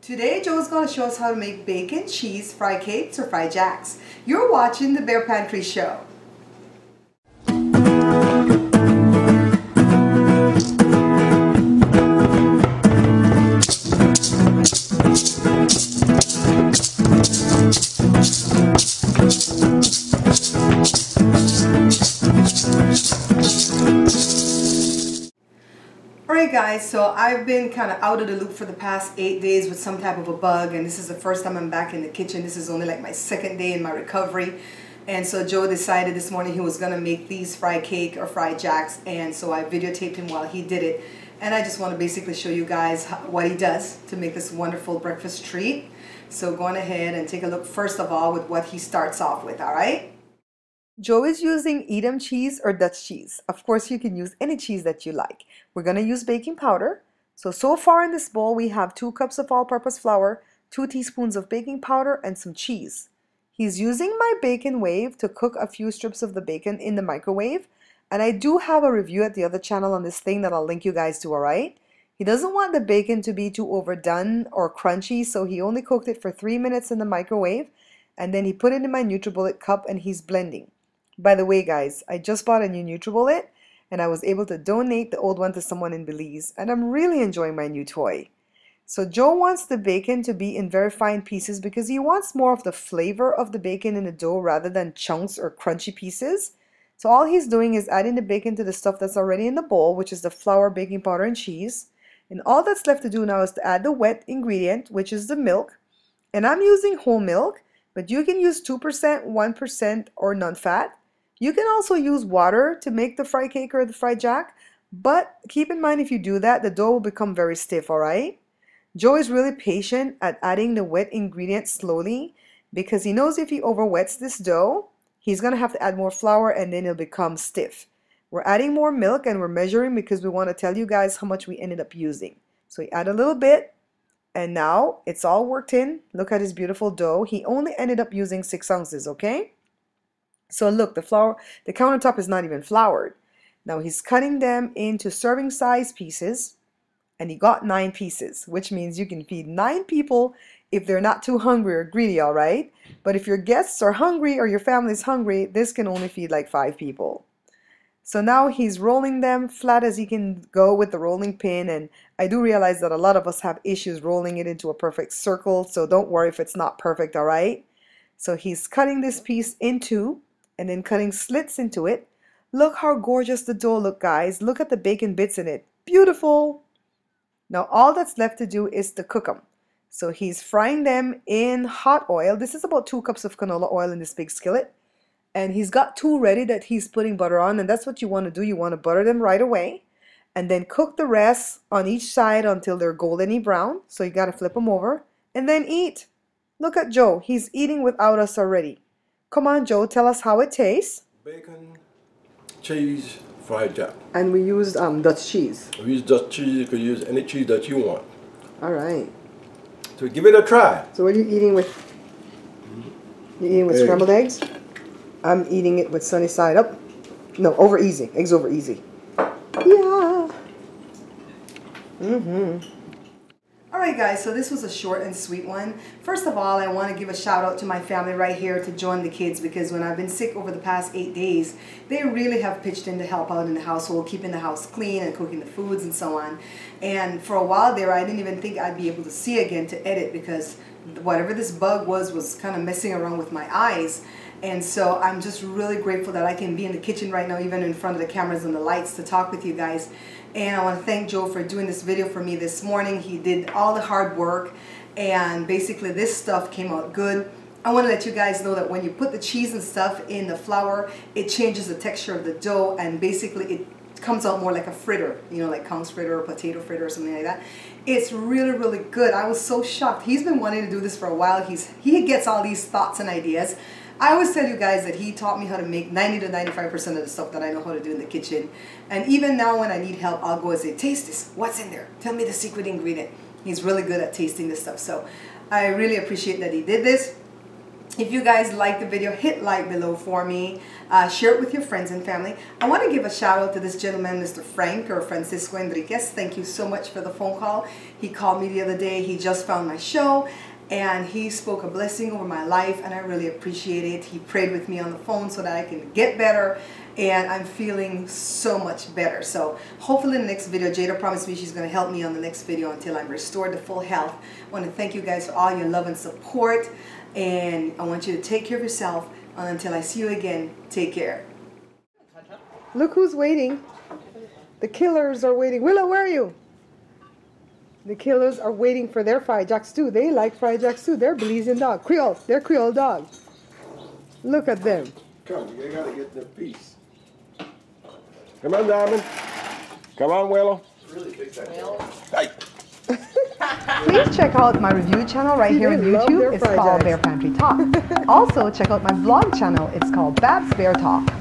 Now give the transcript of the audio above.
Today, Joe's going to show us how to make bacon, cheese, fry cakes, or fry jacks. You're watching the Bear Pantry Show. Alright guys, so I've been kind of out of the loop for the past 8 days with some type of a bug, and this is the first time I'm back in the kitchen. This is only like my second day in my recovery, and so Joe decided this morning he was going to make these fry cake or fry jacks, and so I videotaped him while he did it, and I just want to basically show you guys what he does to make this wonderful breakfast treat. So go on ahead and take a look first of all with what he starts off with, alright? Joe is using Edam cheese or Dutch cheese. Of course, you can use any cheese that you like. We're going to use baking powder. So far in this bowl, we have 2 cups of all-purpose flour, 2 teaspoons of baking powder, and some cheese. He's using my bacon wave to cook a few strips of the bacon in the microwave. And I do have a review at the other channel on this thing that I'll link you guys to, alright? He doesn't want the bacon to be too overdone or crunchy, so he only cooked it for 3 minutes in the microwave. And then he put it in my NutriBullet cup and he's blending. By the way, guys, I just bought a new NutriBullet and I was able to donate the old one to someone in Belize, and I'm really enjoying my new toy. So Joe wants the bacon to be in very fine pieces because he wants more of the flavor of the bacon in the dough rather than chunks or crunchy pieces. So all he's doing is adding the bacon to the stuff that's already in the bowl, which is the flour, baking powder, and cheese. And all that's left to do now is to add the wet ingredient, which is the milk. And I'm using whole milk, but you can use 2%, 1%, or non-fat. You can also use water to make the fry cake or the fry jack, but keep in mind if you do that, the dough will become very stiff, alright? Joe is really patient at adding the wet ingredients slowly because he knows if he overwets this dough, he's going to have to add more flour and then it'll become stiff. We're adding more milk and we're measuring because we want to tell you guys how much we ended up using. So we add a little bit and now it's all worked in. Look at his beautiful dough. He only ended up using 6 ounces, okay? So look, the countertop is not even floured. Now he's cutting them into serving size pieces, and he got 9 pieces, which means you can feed 9 people if they're not too hungry or greedy, all right? But if your guests are hungry or your family's hungry, this can only feed like 5 people. So now he's rolling them flat as he can go with the rolling pin, and I do realize that a lot of us have issues rolling it into a perfect circle, so don't worry if it's not perfect, all right? So he's cutting this piece in 2, and then cutting slits into it. Look how gorgeous the dough look, guys. Look at the bacon bits in it. Beautiful. Now all that's left to do is to cook them. So he's frying them in hot oil. This is about 2 cups of canola oil in this big skillet. And he's got 2 ready that he's putting butter on, and that's what you want to do. You want to butter them right away and then cook the rest on each side until they're goldeny brown. So you got to flip them over and then eat. Look at Joe. He's eating without us already. Come on, Joe, tell us how it tastes. Bacon, cheese, fried jack. And we used Dutch cheese. We use Dutch cheese. You could use any cheese that you want. All right. So give it a try. So what are you eating with? You eating with scrambled eggs? I'm eating it with sunny side up. No, over easy. Eggs over easy. Yeah. Alright guys, so this was a short and sweet one. First of all, I want to give a shout out to my family right here to join the kids, because when I've been sick over the past 8 days, they really have pitched in to help out in the household, keeping the house clean and cooking the foods and so on. And for a while there, I didn't even think I'd be able to see again to edit because whatever this bug was kind of messing around with my eyes. And so I'm just really grateful that I can be in the kitchen right now, even in front of the cameras and the lights, to talk with you guys. And I want to thank Joe for doing this video for me this morning. He did all the hard work, and basically this stuff came out good. I want to let you guys know that when you put the cheese and stuff in the flour, it changes the texture of the dough, and basically it comes out more like a fritter, you know, like Kong's fritter or potato fritter or something like that. It's really, really good. I was so shocked. He's been wanting to do this for a while. He gets all these thoughts and ideas. I always tell you guys that he taught me how to make 90 to 95% of the stuff that I know how to do in the kitchen. And even now when I need help, I'll go and say, taste this. What's in there? Tell me the secret ingredient. He's really good at tasting this stuff. So I really appreciate that he did this. If you guys like the video, hit like below for me. Share it with your friends and family. I want to give a shout out to this gentleman, Mr. Frank or Francisco Enriquez. Thank you so much for the phone call. He called me the other day. He just found my show and he spoke a blessing over my life, and I really appreciate it. He prayed with me on the phone so that I can get better, and I'm feeling so much better. So hopefully in the next video, Jada promised me she's going to help me on the next video until I'm restored to full health. I want to thank you guys for all your love and support, and I want you to take care of yourself. And until I see you again, take care. Look who's waiting. The killers are waiting. Willow, where are you? The killers are waiting for their Fry Jacks too. They like Fry Jacks too. They're Belizean dog. Creole. They're Creole dogs. Look at them. Come, you gotta get the piece. Come on, Diamond. Come on, Willow. Really fix that. Hey. Please check out my review channel right here on YouTube. It's called Bear Pantry Talk. Also, check out my vlog channel. It's called Babs Bear Talk.